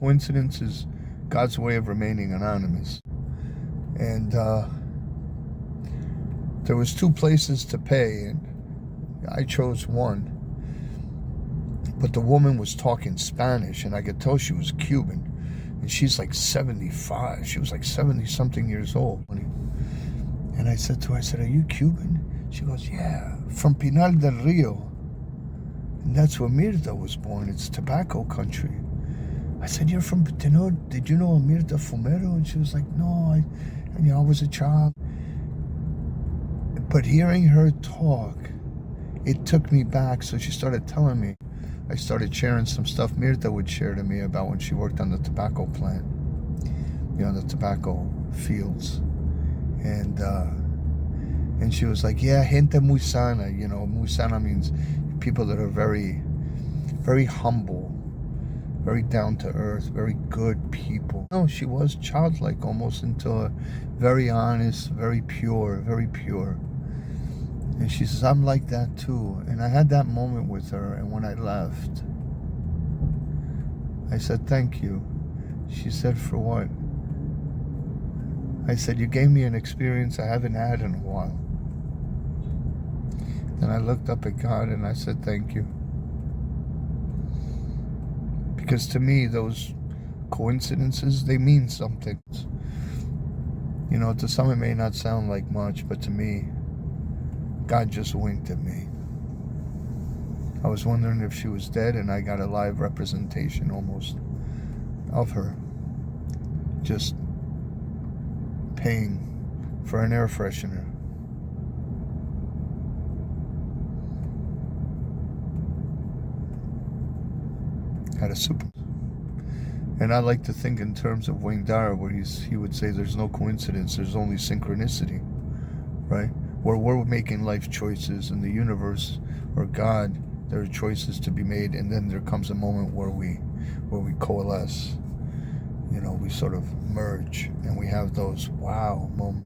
Coincidence is God's way of remaining anonymous. And there was 2 places to pay, and I chose one. But the woman was talking Spanish, and I could tell she was Cuban. And she's like 75. She was like 70-something years old. And I said to her, I said, "Are you Cuban?" She goes, "Yeah, from Pinal del Rio. And that's where Mirta was born. It's tobacco country." I said, "You're from, did you know Mirta Fumero?" And she was like, "No, I was a child." But hearing her talk, it took me back. So she started telling me. I started sharing some stuff Mirta would share to me about when she worked on the tobacco plant, the tobacco fields. And she was like, "Yeah, gente muy sana." Muy sana means people that are very, very humble, very down to earth, very good people. No, she was childlike almost, until very honest, very pure, very pure. And she says, "I'm like that too." And I had that moment with her, and when I left, I said, "Thank you." She said, "For what?" I said, "You gave me an experience I haven't had in a while." Then I looked up at God and I said, "Thank you." Because to me, those coincidences, they mean something. To some it may not sound like much, but to me, God just winked at me. I was wondering if she was dead, and I got a live representation almost of her, just paying for an air freshener. Had a super. And I like to think in terms of Wayne Dyer, where he would say there's no coincidence, there's only synchronicity, right? Where we're making life choices in the universe or God, there are choices to be made, and then there comes a moment where we coalesce. We sort of merge, and we have those wow moments.